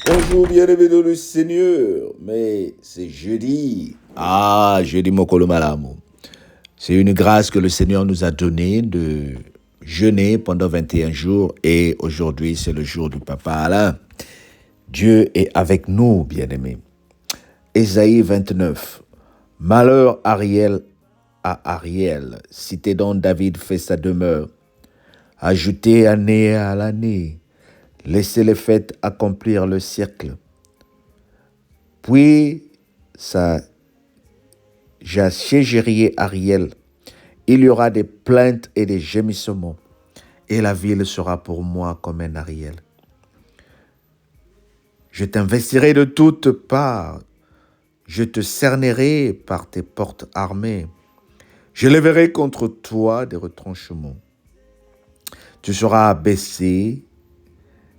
Bonjour, bien-aimé dans le Seigneur. Mais c'est jeudi. Ah, jeudi Mokolo Malamu. C'est une grâce que le Seigneur nous a donnée de jeûner pendant 21 jours. Et aujourd'hui, c'est le jour du Papa Alain. Dieu est avec nous, bien-aimés. Ésaïe 29. Malheur Ariel à Ariel. Cité dont David fait sa demeure. Ajoutez année à l'année. Laissez les fêtes accomplir le siècle. Puis, j'assiégerai Ariel. Il y aura des plaintes et des gémissements. Et la ville sera pour moi comme un Ariel. Je t'investirai de toutes parts. Je te cernerai par tes portes armées. Je lèverai contre toi des retranchements. Tu seras abaissé.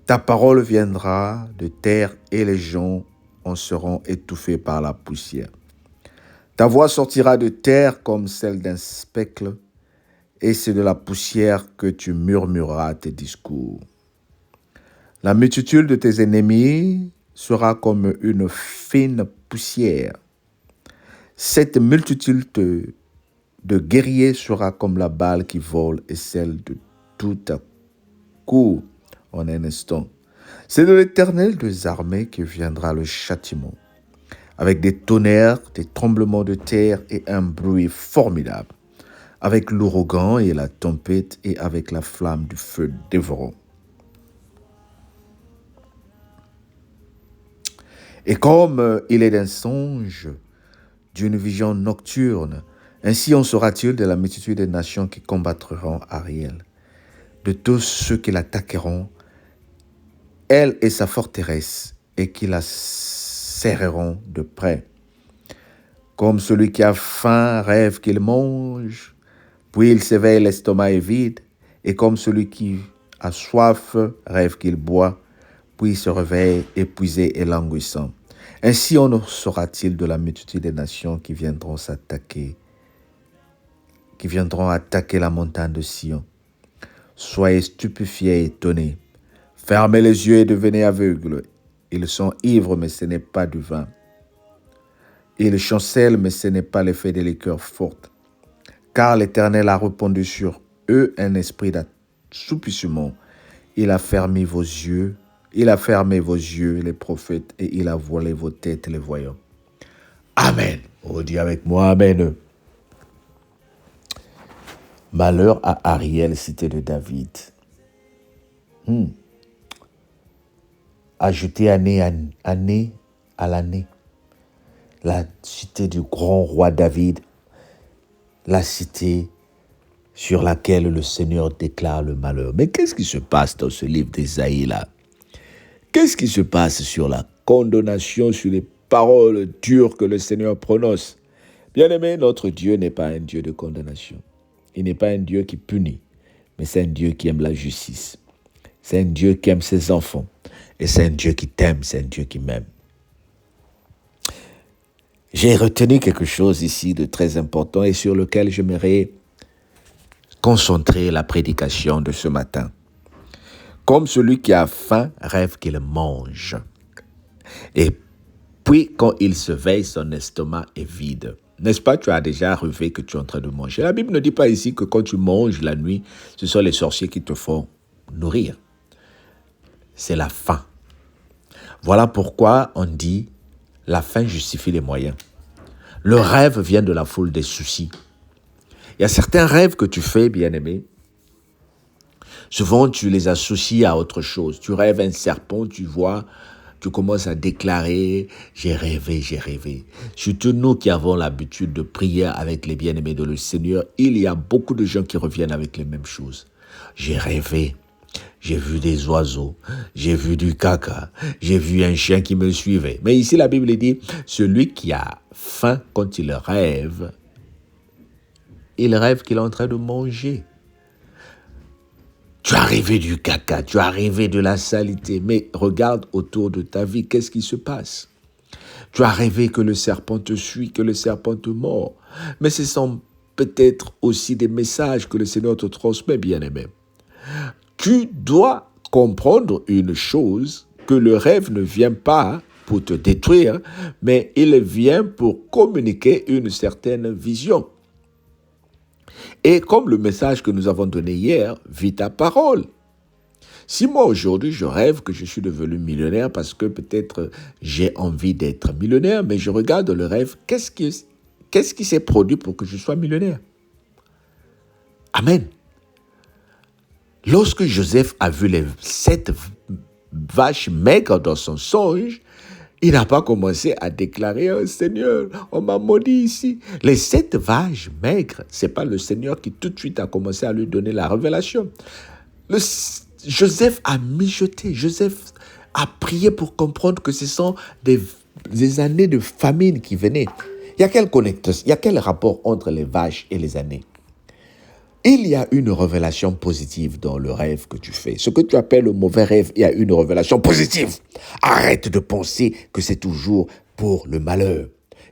Ta parole viendra de terre et les gens en seront étouffés par la poussière. Ta voix sortira de terre comme celle d'un spectre, et c'est de la poussière que tu murmureras tes discours. La multitude de tes ennemis sera comme une fine poussière. Cette multitude de guerriers sera comme la balle qui vole et celle de tout à coup en un instant. C'est de l'Éternel des armées que viendra le châtiment, avec des tonnerres, des tremblements de terre et un bruit formidable, avec l'ouragan et la tempête et avec la flamme du feu dévorant. Et comme il est d'un songe, d'une vision nocturne, ainsi en sera-t-il de la multitude des nations qui combattront Ariel, de tous ceux qui l'attaqueront, elle et sa forteresse, et qui la serreront de près. Comme celui qui a faim rêve qu'il mange, puis il s'éveille, l'estomac est vide, et comme celui qui a soif rêve qu'il boit, puis il se réveille épuisé et languissant. Ainsi en sera-t-il de la multitude des nations qui viendront attaquer la montagne de Sion. Soyez stupéfiés et étonnés. Fermez les yeux et devenez aveugles. Ils sont ivres, mais ce n'est pas du vin. Ils chancellent, mais ce n'est pas l'effet des liqueurs fortes. Car l'Éternel a répandu sur eux un esprit d'assoupissement. Il a fermé vos yeux, les prophètes, et il a voilé vos têtes, les voyants. Amen. On dit avec moi, Amen. Malheur à Ariel, cité de David. Ajoutez année à l'année. La cité du grand roi David, la cité sur laquelle le Seigneur déclare le malheur. Mais qu'est-ce qui se passe dans ce livre d'Ésaïe là? Qu'est-ce qui se passe sur la condamnation, sur les paroles dures que le Seigneur prononce? Bien-aimé, notre Dieu n'est pas un Dieu de condamnation. Il n'est pas un Dieu qui punit, mais c'est un Dieu qui aime la justice. C'est un Dieu qui aime ses enfants. Et c'est un Dieu qui t'aime, c'est un Dieu qui m'aime. J'ai retenu quelque chose ici de très important et sur lequel j'aimerais concentrer la prédication de ce matin. Comme celui qui a faim rêve qu'il mange. Et puis, quand il se veille, son estomac est vide. N'est-ce pas, tu as déjà rêvé que tu es en train de manger? La Bible ne dit pas ici que quand tu manges la nuit, ce sont les sorciers qui te font nourrir. C'est la faim. Voilà pourquoi on dit la fin justifie les moyens. Le rêve vient de la foule des soucis. Il y a certains rêves que tu fais, bien-aimé. Souvent, tu les associes à autre chose. Tu rêves un serpent, tu vois, tu commences à déclarer « j'ai rêvé, j'ai rêvé ». Surtout nous qui avons l'habitude de prier avec les bien-aimés de le Seigneur, il y a beaucoup de gens qui reviennent avec les mêmes choses. J'ai rêvé. J'ai vu des oiseaux, j'ai vu du caca, j'ai vu un chien qui me suivait. Mais ici, la Bible dit, celui qui a faim quand il rêve qu'il est en train de manger. Tu as rêvé du caca, tu as rêvé de la saleté, mais regarde autour de ta vie, qu'est-ce qui se passe? Tu as rêvé que le serpent te suit, que le serpent te mord. Mais ce sont peut-être aussi des messages que le Seigneur te transmet, bien-aimé. Tu dois comprendre une chose, que le rêve ne vient pas pour te détruire, mais il vient pour communiquer une certaine vision. Et comme le message que nous avons donné hier, vis ta parole. Si moi aujourd'hui je rêve que je suis devenu millionnaire parce que peut-être j'ai envie d'être millionnaire, mais je regarde le rêve, qu'est-ce qui s'est produit pour que je sois millionnaire? Amen. Lorsque Joseph a vu les 7 vaches maigres dans son songe, il n'a pas commencé à déclarer « Oh Seigneur, on m'a maudit ici ». Les 7 vaches maigres, ce n'est pas le Seigneur qui tout de suite a commencé à lui donner la révélation. Joseph a mijoté, Joseph a prié pour comprendre que ce sont des années de famine qui venaient. Il y a quel rapport entre les vaches et les années? Il y a une révélation positive dans le rêve que tu fais. Ce que tu appelles le mauvais rêve, il y a une révélation positive. Arrête de penser que c'est toujours pour le malheur.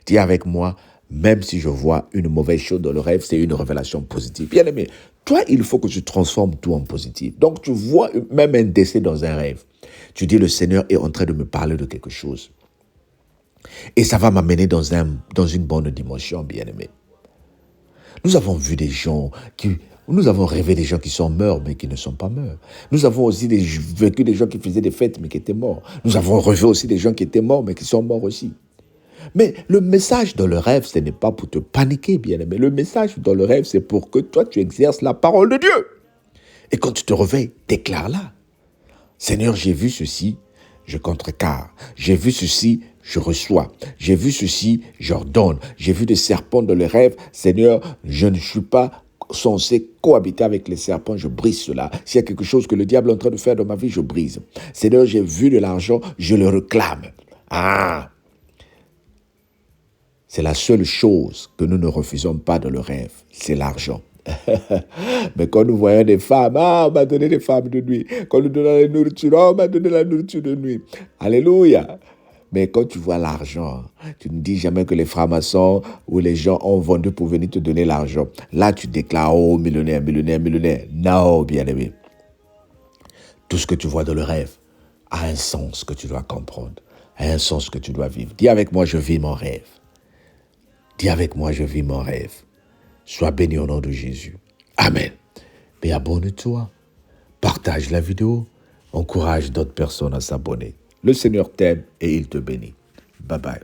Dis avec moi, même si je vois une mauvaise chose dans le rêve, c'est une révélation positive. Bien aimé, toi, il faut que tu transformes tout en positif. Donc, tu vois même un décès dans un rêve. Tu dis, le Seigneur est en train de me parler de quelque chose. Et ça va m'amener dans une bonne dimension, bien aimé. Nous avons vu nous avons rêvé des gens qui sont morts, mais qui ne sont pas morts. Nous avons aussi vécu des gens qui faisaient des fêtes, mais qui étaient morts. Nous avons rêvé aussi des gens qui étaient morts, mais qui sont morts aussi. Mais le message dans le rêve, ce n'est pas pour te paniquer, bien-aimé. Le message dans le rêve, c'est pour que toi, tu exerces la parole de Dieu. Et quand tu te réveilles, déclare-la. Seigneur, j'ai vu ceci, je contrecarre. J'ai vu ceci, je reçois. J'ai vu ceci, j'ordonne. J'ai vu des serpents dans le rêve. Seigneur, je ne suis pas censé cohabiter avec les serpents, je brise cela. S'il y a quelque chose que le diable est en train de faire dans ma vie, je brise. Seigneur, j'ai vu de l'argent, je le réclame. C'est la seule chose que nous ne refusons pas dans le rêve, c'est l'argent. Mais quand nous voyons des femmes, on m'a donné des femmes de nuit. Quand nous donnons la nourriture, on m'a donné la nourriture de nuit. Alléluia. Mais quand tu vois l'argent, tu ne dis jamais que les francs-maçons ou les gens ont vendu pour venir te donner l'argent. Là, tu déclares, oh, millionnaire, millionnaire, millionnaire. Non, bien-aimé. Tout ce que tu vois dans le rêve a un sens que tu dois comprendre, a un sens que tu dois vivre. Dis avec moi, je vis mon rêve. Dis avec moi, je vis mon rêve. Sois béni au nom de Jésus. Amen. Mais abonne-toi. Partage la vidéo. Encourage d'autres personnes à s'abonner. Le Seigneur t'aime et il te bénit. Bye bye.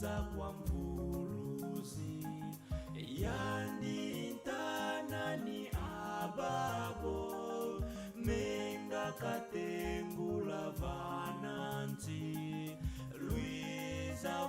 za kwa mvuluzi yanditanani ababo menga katengula vananzi Luiza